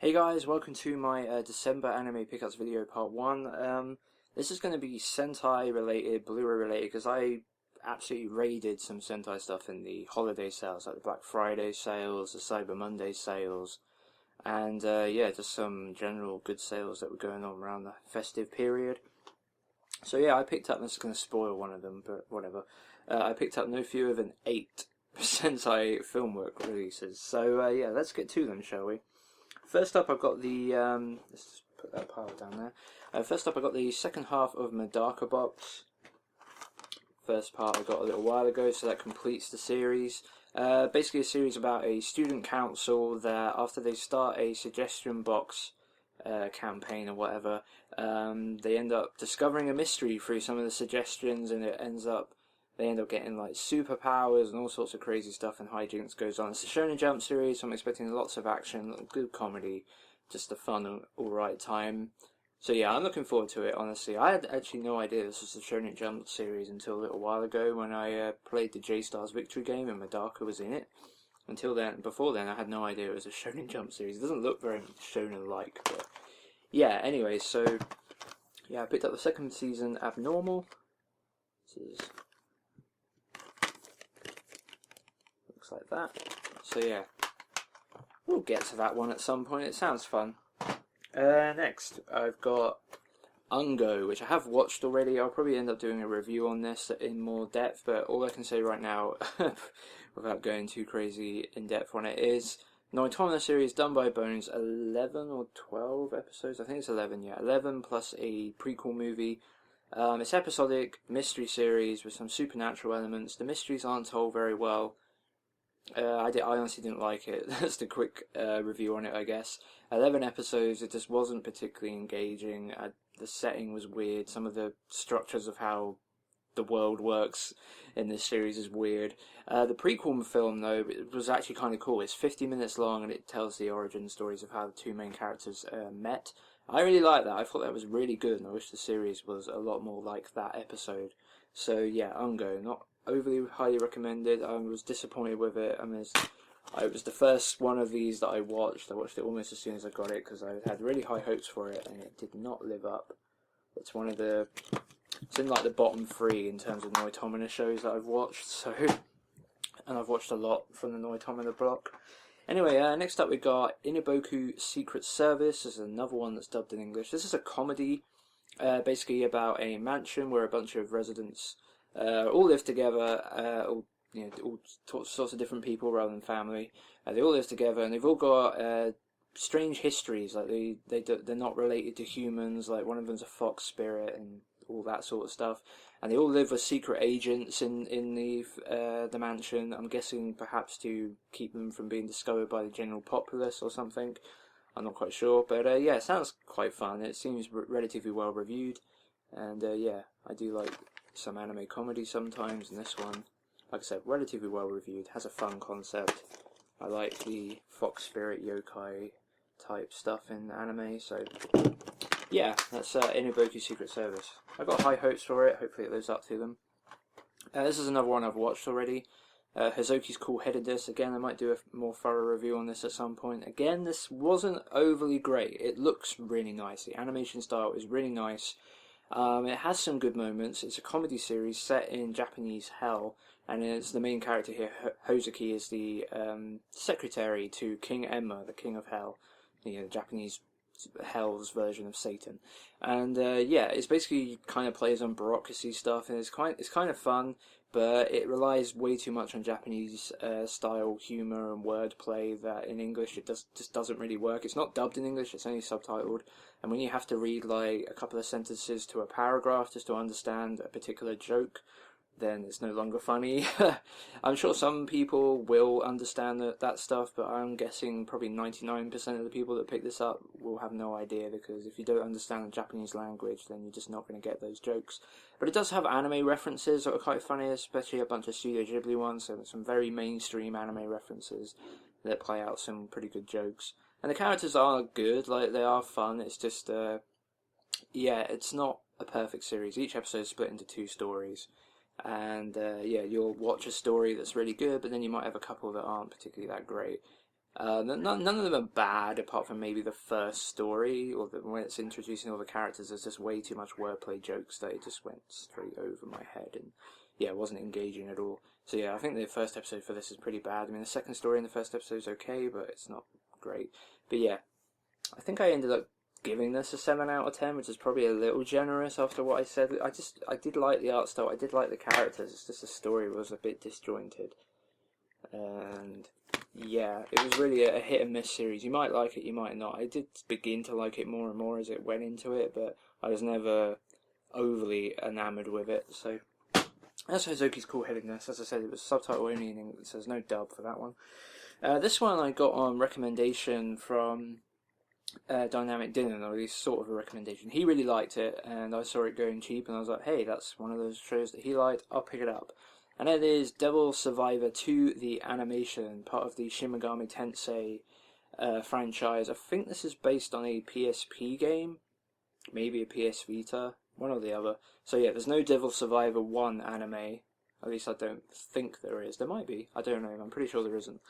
Hey guys, welcome to my December anime pickups video part 1. This is going to be Sentai related, Blu-ray related, because I absolutely raided some Sentai stuff in the holiday sales, like the Black Friday sales, the Cyber Monday sales, and yeah, just some general good sales that were going on around the festive period. So yeah, I picked up, this is going to spoil one of them, but whatever, I picked up no fewer than 8 Sentai Filmworks releases. So yeah, let's get to them, shall we? First up, I've got the, let's just put that pile down there. First up, I got the second half of Medaka box. First part I got a little while ago, so that completes the series. Basically a series about a student council that after they start a suggestion box campaign or whatever, they end up discovering a mystery through some of the suggestions, and they end up getting like superpowers and all sorts of crazy stuff, and hijinks goes on. It's a Shonen Jump series, so I'm expecting lots of action, good comedy, just a fun, alright time. So yeah, I'm looking forward to it, honestly. I had actually no idea this was a Shonen Jump series until a little while ago when I played the J-Stars Victory game and Medaka was in it. Before then, I had no idea it was a Shonen Jump series. It doesn't look very Shonen-like, but yeah, anyway, so yeah, I picked up the second season, Abnormal. This is like that. So yeah, we'll get to that one at some point. It sounds fun. Next, I've got Ungo, which I have watched already. I'll probably end up doing a review on this in more depth, but all I can say right now, without going too crazy in depth on it, is Noitomina series done by Bones, 11 or 12 episodes. I think it's 11. Yeah, 11 plus a prequel movie. It's episodic mystery series with some supernatural elements. The mysteries aren't told very well. I honestly didn't like it. That's the quick review on it, I guess. 11 episodes, it just wasn't particularly engaging. The setting was weird. Some of the structures of how the world works in this series is weird. The prequel film, though, it was actually kind of cool. It's 50 minutes long, and it tells the origin stories of how the two main characters met. I really like that. I thought that was really good, and I wish the series was a lot more like that episode. So yeah, Ungo, not overly highly recommended. I was disappointed with it. I mean, it was the first one of these that I watched. I watched it almost as soon as I got it because I had really high hopes for it, and it did not live up. It's in like the bottom 3 in terms of Noitomina shows that I've watched. So, and I've watched a lot from the Noitomina block. Anyway, next up we got Boku Secret Service. This is another one that's dubbed in English. This is a comedy, basically about a mansion where a bunch of residents all live together, all sorts of different people rather than family. They all live together, and they've all got strange histories. Like they're not related to humans. Like one of them's a fox spirit and all that sort of stuff. And they all live as secret agents in the mansion. I'm guessing perhaps to keep them from being discovered by the general populace or something. I'm not quite sure, but yeah, it sounds quite fun. It seems relatively well reviewed, and yeah, I do like some anime comedy sometimes, and this one, like I said, relatively well reviewed, has a fun concept. I like the fox spirit yokai type stuff in anime, so yeah, that's Boku Secret Service. I got high hopes for it, hopefully it lives up to them. This is another one I've watched already, Hozuki's Coolheadedness. Again, I might do a more thorough review on this at some point. Again, this wasn't overly great. It looks really nice, the animation style is really nice. It has some good moments. It's a comedy series set in Japanese hell, and it's the main character here, Hozuki, is the secretary to King Enma, the king of hell, the Japanese hell's version of Satan. And yeah, it's basically kind of plays on bureaucracy stuff, and it's kind of fun, but it relies way too much on Japanese style humor and wordplay that in English it just doesn't really work. It's not dubbed in English, it's only subtitled, and when you have to read like a couple of sentences to a paragraph just to understand a particular joke, then it's no longer funny. I'm sure some people will understand that stuff, but I'm guessing probably 99% of the people that pick this up will have no idea, because if you don't understand the Japanese language, then you're just not going to get those jokes. But it does have anime references that are quite funny, especially a bunch of Studio Ghibli ones, so some very mainstream anime references that play out some pretty good jokes. And the characters are good, like they are fun, it's just, yeah, it's not a perfect series. Each episode is split into 2 stories. And yeah, you'll watch a story that's really good, but then you might have a couple that aren't particularly that great. None of them are bad, apart from maybe the first story, or when it's introducing all the characters, there's just way too much wordplay jokes that it just went straight over my head, and yeah, it wasn't engaging at all. So yeah, I think the first episode for this is pretty bad. I mean, the second story in the first episode is okay, but it's not great. But yeah, I think I ended up giving this a 7 out of 10, which is probably a little generous after what I said. I did like the art style, I did like the characters, it's just the story was a bit disjointed. And yeah, it was really a hit and miss series. You might like it, you might not. I did begin to like it more and more as it went into it, but I was never overly enamoured with it. So that's Hozuki's Coolheadedness. As I said, it was subtitle only in English, so there's no dub for that one. This one I got on recommendation from Dynamic Dinner, or at least sort of a recommendation. He really liked it, and I saw it going cheap, and I was like, hey, that's one of those shows that he liked, I'll pick it up. And it is Devil Survivor 2, the animation, part of the Shin Megami Tensei franchise. I think this is based on a PSP game, maybe a PS Vita, one or the other. So yeah, there's no Devil Survivor 1 anime, at least I don't think there is. There might be, I don't know, I'm pretty sure there isn't.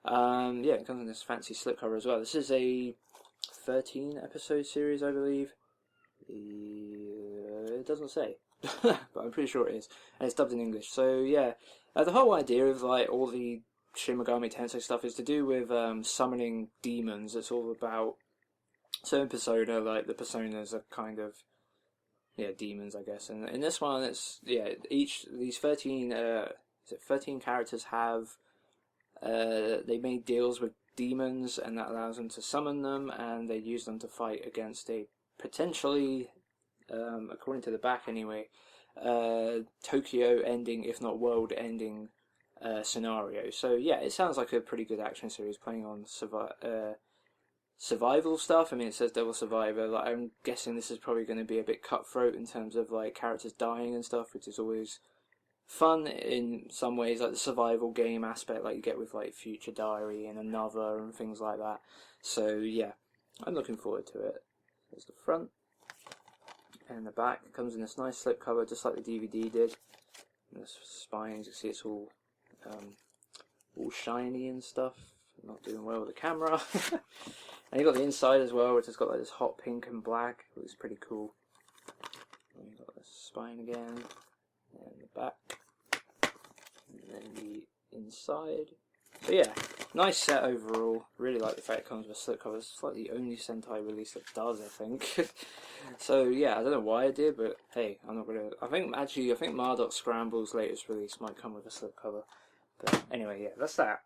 Yeah, it comes in this fancy slipcover as well. This is a 13 episode series, I believe. It doesn't say. But I'm pretty sure it is, and it's dubbed in English. So yeah, the whole idea of like all the Shin Megami Tensei stuff is to do with summoning demons. It's all about certain persona, like the personas are kind of demons, I guess. And in this one, it's these 13 13 characters have they made deals with demons, and that allows them to summon them, and they use them to fight against a potentially, according to the back anyway, Tokyo ending, if not world ending scenario. So yeah, it sounds like a pretty good action series playing on survival stuff. I mean, it says Devil Survivor. Like, I'm guessing this is probably going to be a bit cutthroat in terms of like characters dying and stuff, which is always fun in some ways, like the survival game aspect, like you get with like Future Diary and Another and things like that. So yeah, I'm looking forward to it. There's the front. And the back comes in this nice slipcover, just like the DVD did. And the spines, you see it's all shiny and stuff. Not doing well with the camera. And you got the inside as well, which has got like this hot pink and black. It looks pretty cool. And you got the spine again, and the back, and then the inside. So yeah, nice set overall. Really like the fact it comes with a slipcover. It's like the only Sentai release that does, I think. So yeah, I don't know why I did, but hey, I'm not gonna. I think Marduk Scramble's latest release might come with a slipcover. But anyway, yeah, that's that.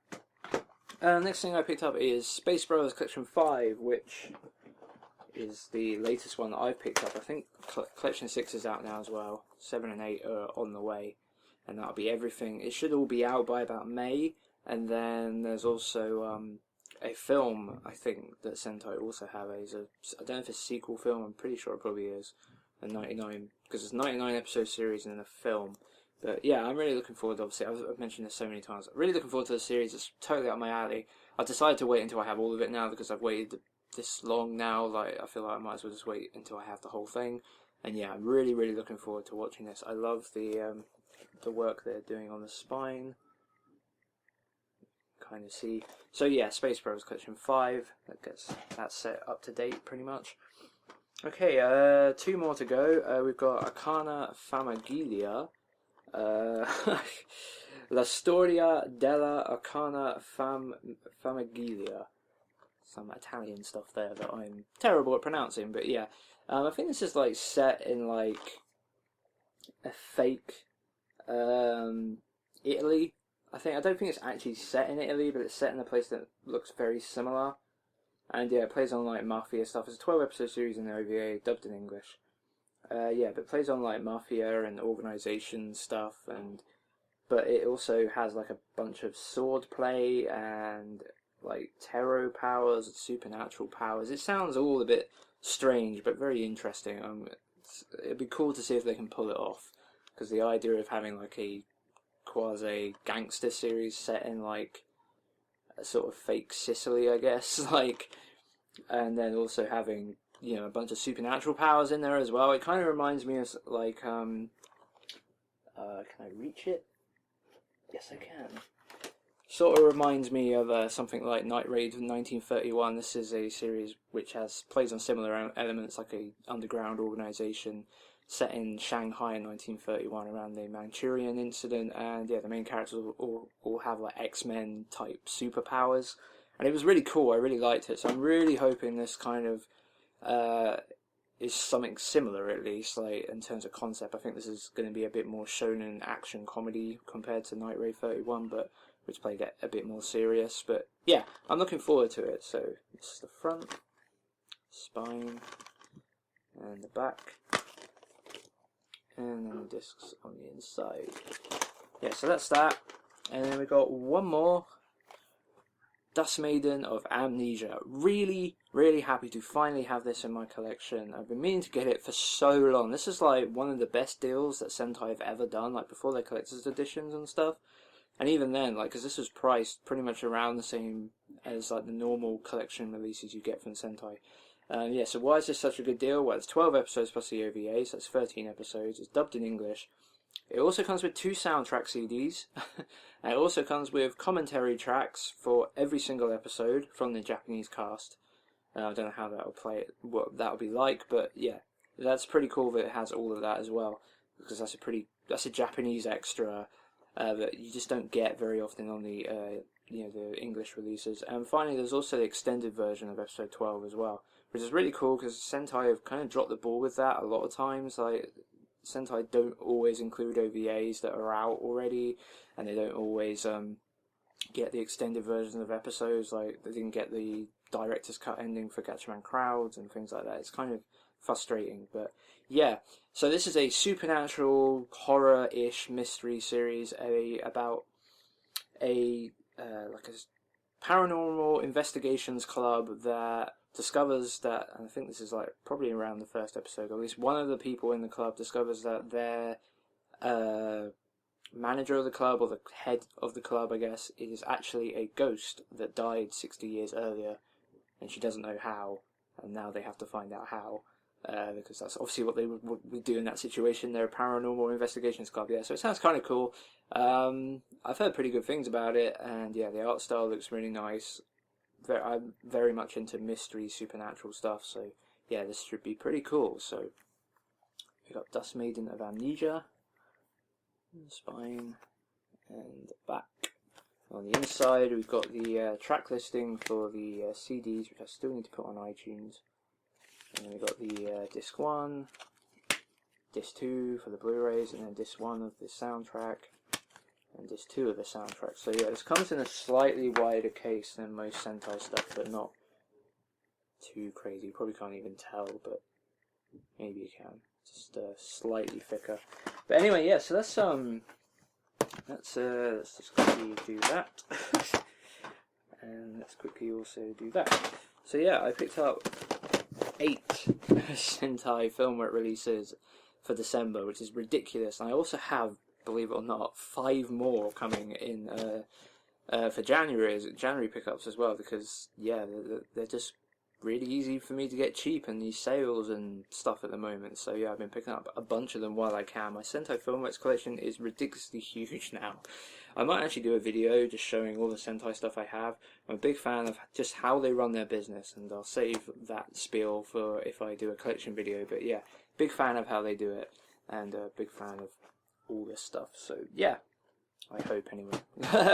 Next thing I picked up is Space Brothers Collection 5, which is the latest one that I've picked up. I think Collection 6 is out now as well. 7 and 8 are on the way, and that'll be everything. It should all be out by about May. And then there's also a film, I think, that Sentai also have. I don't know if it's a sequel film, I'm pretty sure it probably is. A 99, because it's a 99 episode series and then a film. But yeah, I'm really looking forward, obviously. I've mentioned this so many times. I'm really looking forward to the series. It's totally up my alley. I've decided to wait until I have all of it now, because I've waited this long now. Like, I feel like I might as well just wait until I have the whole thing. And yeah, I'm really, really looking forward to watching this. I love the work they're doing on the spine. Kind of see. So yeah, Space Bros Collection 5. That gets that set up to date pretty much. Okay, 2 more to go. We've got Arcana Famiglia. La Storia della Arcana Famiglia. Some Italian stuff there that I'm terrible at pronouncing, but yeah. I think this is like set in like a fake Italy. I don't think it's actually set in Italy, but it's set in a place that looks very similar. And yeah, it plays on like mafia stuff. It's a 12 episode series in the OVA, dubbed in English. Yeah, but it plays on like mafia and organisation stuff, but it also has like a bunch of sword play and like tarot powers and supernatural powers. It sounds all a bit strange, but very interesting. It'd be cool to see if they can pull it off, because the idea of having like a quasi gangster series set in like a sort of fake Sicily, I guess, like, and then also having, you know, a bunch of supernatural powers in there as well. It kind of reminds me of like can I reach it? Yes, I can. Sort of reminds me of something like Night Raid of 1931. This is a series which plays on similar elements, like a underground organization set in Shanghai in 1931 around the Manchurian incident, and yeah, the main characters all have like X-Men type superpowers, and it was really cool. I really liked it, so I'm really hoping this kind of is something similar, at least, like in terms of concept. I think this is going to be a bit more shonen action comedy compared to Night Raid 31, but which played a bit more serious. But yeah, I'm looking forward to it. So this is the front, spine, and the back, and then the discs on the inside. Yeah, so that's that. And then we got one more, Dusk Maiden of Amnesia. Really, really happy to finally have this in my collection. I've been meaning to get it for so long. This is like one of the best deals that Sentai have ever done, like before their collector's editions and stuff. And even then, like, because this was priced pretty much around the same as like the normal collection releases you get from Sentai. Yeah, so why is this such a good deal? Well, it's 12 episodes plus the OVA, so it's 13 episodes. It's dubbed in English. It also comes with 2 soundtrack CDs. And it also comes with commentary tracks for every single episode from the Japanese cast. I don't know how that will play, what that will be like, but yeah, that's pretty cool that it has all of that as well, because that's a Japanese extra that you just don't get very often on the the English releases. And finally, there's also the extended version of episode 12 as well, which is really cool because Sentai have kind of dropped the ball with that a lot of times. Like, Sentai don't always include OVAs that are out already, and they don't always get the extended versions of episodes. Like, they didn't get the director's cut ending for Gatchaman Crowds and things like that. It's kind of frustrating, but yeah. So this is a supernatural horror-ish mystery series about a paranormal investigations club that discovers that, and I think this is like probably around the first episode, or at least one of the people in the club discovers that their manager of the club, or the head of the club, I guess, is actually a ghost that died 60 years earlier, and she doesn't know how, and now they have to find out how. Because that's obviously what they would do in that situation. They're a paranormal investigations club, yeah. So it sounds kind of cool. I've heard pretty good things about it, and yeah, the art style looks really nice. I'm very much into mystery, supernatural stuff, so yeah, this should be pretty cool. So we got Dusk Maiden of Amnesia, spine, and back. On the inside, we've got the track listing for the CDs, which I still need to put on iTunes. And then we've got the disc 1, disc 2 for the Blu-rays, and then disc 1 of the soundtrack, and disc 2 of the soundtrack. So yeah, this comes in a slightly wider case than most Sentai stuff, but not too crazy. You probably can't even tell, but maybe you can. Just slightly thicker. But anyway, yeah, so let's just quickly do that. And let's quickly also do that. So yeah, I picked up 8 Sentai Filmworks releases for December, which is ridiculous. And I also have, believe it or not, 5 more coming in for January pickups as well, because yeah, they're just really easy for me to get cheap in these sales and stuff at the moment. So yeah, I've been picking up a bunch of them while I can. My Sentai Filmworks collection is ridiculously huge now. I might actually do a video just showing all the Sentai stuff I have. I'm a big fan of just how they run their business, and I'll save that spiel for if I do a collection video. But yeah, big fan of how they do it, and a big fan of all this stuff. So yeah, I hope anyway,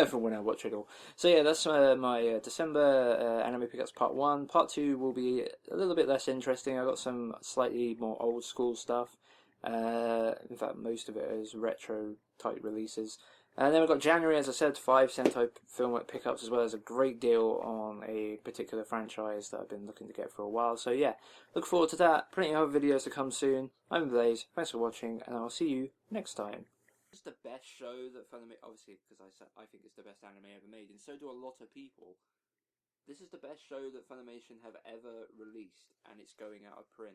for when I watch it all. So yeah, that's my December anime pickups part 1. Part 2 will be a little bit less interesting. I got some slightly more old school stuff. In fact, most of it is retro type releases. And then we've got January, as I said, 5 Sentai Filmworks pickups, as well as a great deal on a particular franchise that I've been looking to get for a while. So yeah, look forward to that. Plenty of other videos to come soon. I'm Blaze, thanks for watching, and I'll see you next time. It's the best show that Funimation, obviously, because I think it's the best anime ever made, and so do a lot of people. This is the best show that Funimation have ever released, and it's going out of print.